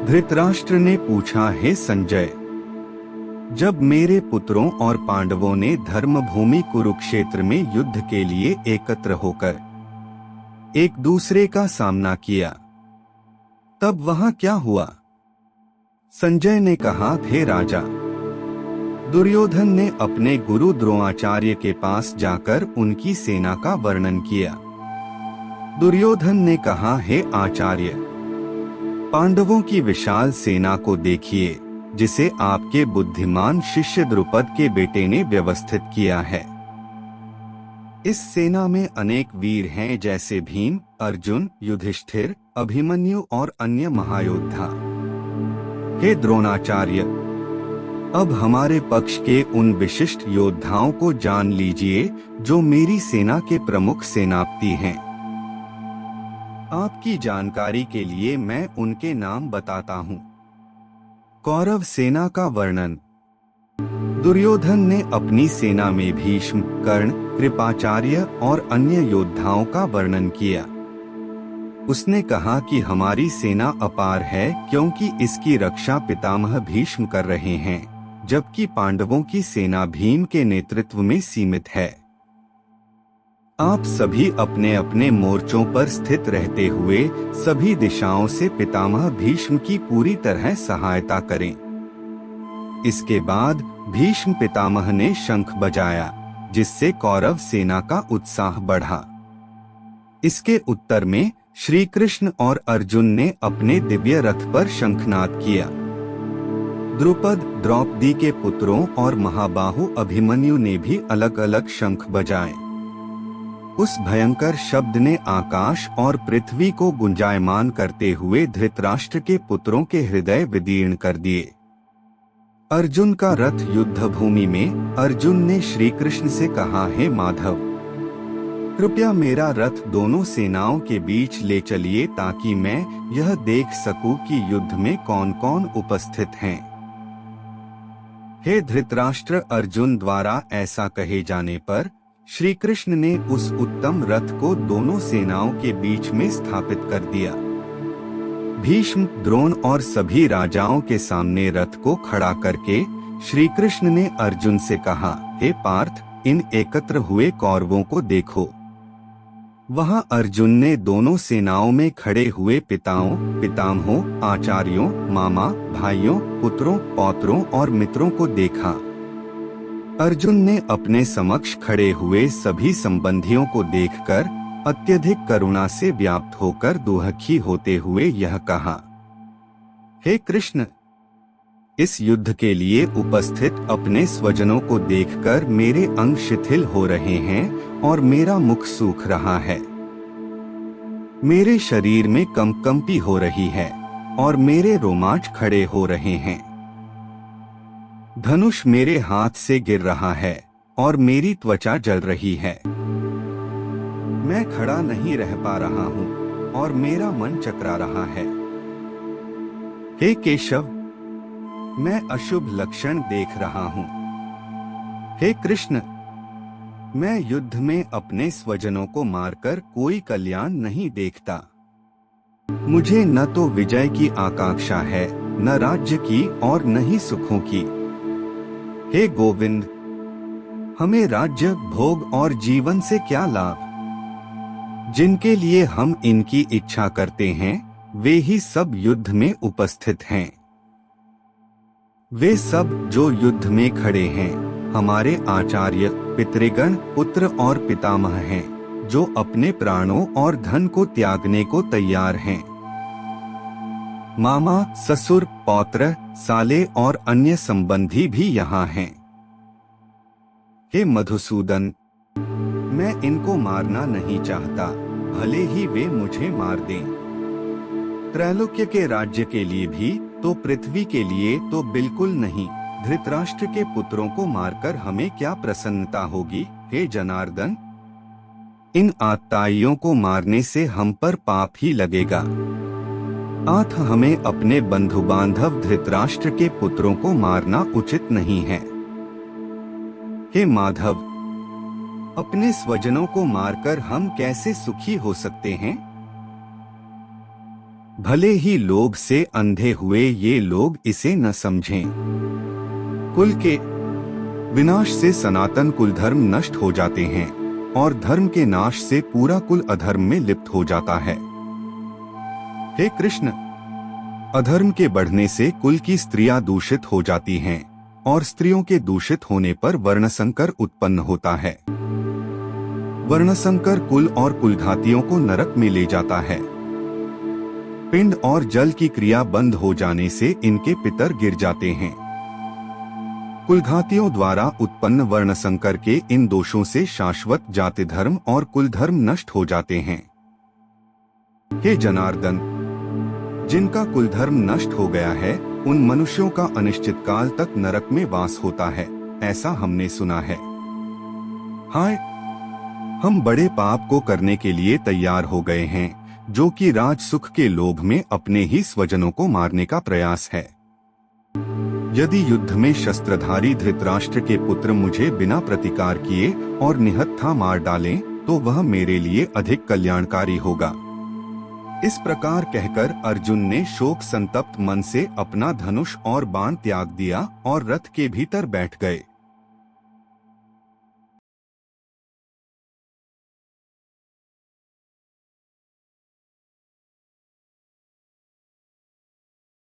धृतराष्ट्र ने पूछा, हे संजय, जब मेरे पुत्रों और पांडवों ने धर्मभूमि कुरुक्षेत्र में युद्ध के लिए एकत्र होकर एक दूसरे का सामना किया, तब वहां क्या हुआ? संजय ने कहा, हे राजा, दुर्योधन ने अपने गुरु द्रोणाचार्य के पास जाकर उनकी सेना का वर्णन किया। दुर्योधन ने कहा, हे आचार्य, पांडवों की विशाल सेना को देखिए, जिसे आपके बुद्धिमान शिष्य द्रुपद के बेटे ने व्यवस्थित किया है। इस सेना में अनेक वीर हैं, जैसे भीम, अर्जुन, युधिष्ठिर, अभिमन्यु और अन्य महायोद्धा। हे द्रोणाचार्य, अब हमारे पक्ष के उन विशिष्ट योद्धाओं को जान लीजिए जो मेरी सेना के प्रमुख सेनापति हैं। आपकी जानकारी के लिए मैं उनके नाम बताता हूँ। कौरव सेना का वर्णन। दुर्योधन ने अपनी सेना में भीष्म, कर्ण, कृपाचार्य और अन्य योद्धाओं का वर्णन किया। उसने कहा कि हमारी सेना अपार है, क्योंकि इसकी रक्षा पितामह भीष्म कर रहे हैं, जबकि पांडवों की सेना भीम के नेतृत्व में सीमित है। आप सभी अपने अपने मोर्चों पर स्थित रहते हुए सभी दिशाओं से पितामह भीष्म की पूरी तरह सहायता करें। इसके बाद भीष्म पितामह ने शंख बजाया, जिससे कौरव सेना का उत्साह बढ़ा। इसके उत्तर में श्री कृष्ण और अर्जुन ने अपने दिव्य रथ पर शंखनाद किया। द्रुपद, द्रौपदी के पुत्रों और महाबाहु अभिमन्यु ने भी अलग अलग शंख बजाए। उस भयंकर शब्द ने आकाश और पृथ्वी को गुंजायमान करते हुए धृतराष्ट्र के पुत्रों के हृदय विदीर्ण कर दिए। अर्जुन का रथ युद्ध भूमि में अर्जुन ने श्री कृष्ण से कहा, हे माधव, कृपया मेरा रथ दोनों सेनाओं के बीच ले चलिए, ताकि मैं यह देख सकूं कि युद्ध में कौन कौन उपस्थित हैं। हे धृतराष्ट्र, अर्जुन द्वारा ऐसा कहे जाने पर श्री कृष्ण ने उस उत्तम रथ को दोनों सेनाओं के बीच में स्थापित कर दिया। भीष्म, द्रोण और सभी राजाओं के सामने रथ को खड़ा करके श्री कृष्ण ने अर्जुन से कहा, हे पार्थ, इन एकत्र हुए कौरवों को देखो। वहां अर्जुन ने दोनों सेनाओं में खड़े हुए पिताओं, पितामहों, आचार्यों, मामा, भाइयों, पुत्रों, पौत्रों और मित्रों को देखा। अर्जुन ने अपने समक्ष खड़े हुए सभी संबंधियों को देखकर अत्यधिक करुणा से व्याप्त होकर दुखी होते हुए यह कहा, हे कृष्ण, इस युद्ध के लिए उपस्थित अपने स्वजनों को देखकर मेरे अंग शिथिल हो रहे हैं और मेरा मुख सूख रहा है। मेरे शरीर में कंपी हो रही है और मेरे रोमांच खड़े हो रहे हैं। धनुष मेरे हाथ से गिर रहा है और मेरी त्वचा जल रही है। मैं खड़ा नहीं रह पा रहा हूँ और मेरा मन चकरा रहा है। हे केशव, मैं अशुभ लक्षण देख रहा हूँ। हे कृष्ण, मैं युद्ध में अपने स्वजनों को मारकर कोई कल्याण नहीं देखता। मुझे न तो विजय की आकांक्षा है, न राज्य की और न ही सुखों की। हे गोविंद, हमें राज्य, भोग और जीवन से क्या लाभ? जिनके लिए हम इनकी इच्छा करते हैं, वे ही सब युद्ध में उपस्थित हैं। वे सब जो युद्ध में खड़े हैं, हमारे आचार्य, पितृगण, पुत्र और पितामह हैं, जो अपने प्राणों और धन को त्यागने को तैयार हैं। मामा, ससुर, पौत्र, साले और अन्य संबंधी भी यहाँ हैं। हे मधुसूदन, मैं इनको मारना नहीं चाहता, भले ही वे मुझे मार दें। त्रैलोक्य के राज्य के लिए भी तो पृथ्वी के लिए तो बिल्कुल नहीं। धृतराष्ट्र के पुत्रों को मारकर हमें क्या प्रसन्नता होगी? हे जनार्दन, इन आत्ताइयों को मारने से हम पर पाप ही लगेगा। अतः हमें अपने बंधु बांधव धृतराष्ट्र के पुत्रों को मारना उचित नहीं है। हे माधव, अपने स्वजनों को मारकर हम कैसे सुखी हो सकते हैं? भले ही लोभ से अंधे हुए ये लोग इसे न समझें। कुल के विनाश से सनातन कुल धर्म नष्ट हो जाते हैं और धर्म के नाश से पूरा कुल अधर्म में लिप्त हो जाता है। हे कृष्ण, अधर्म के बढ़ने से कुल की स्त्रियां दूषित हो जाती हैं और स्त्रियों के दूषित होने पर वर्णसंकर उत्पन्न होता है। वर्णसंकर कुल और कुलघातियों को नरक में ले जाता है। पिंड और जल की क्रिया बंद हो जाने से इनके पितर गिर जाते हैं। कुलघातियों द्वारा उत्पन्न वर्णसंकर के इन दोषों से शाश्वत जाति धर्म और कुल धर्म नष्ट हो जाते हैं। हे जनार्दन, जिनका कुल धर्म नष्ट हो गया है उन मनुष्यों का अनिश्चित काल तक नरक में वास होता है, ऐसा हमने सुना है। हाय, हम बड़े पाप को करने के लिए तैयार हो गए हैं, जो कि राज सुख के लोभ में अपने ही स्वजनों को मारने का प्रयास है। यदि युद्ध में शस्त्रधारी धृतराष्ट्र के पुत्र मुझे बिना प्रतिकार किए और निहत्था मार डालें, तो वह मेरे लिए अधिक कल्याणकारी होगा। इस प्रकार कहकर अर्जुन ने शोक संतप्त मन से अपना धनुष और बाण त्याग दिया और रथ के भीतर बैठ गए।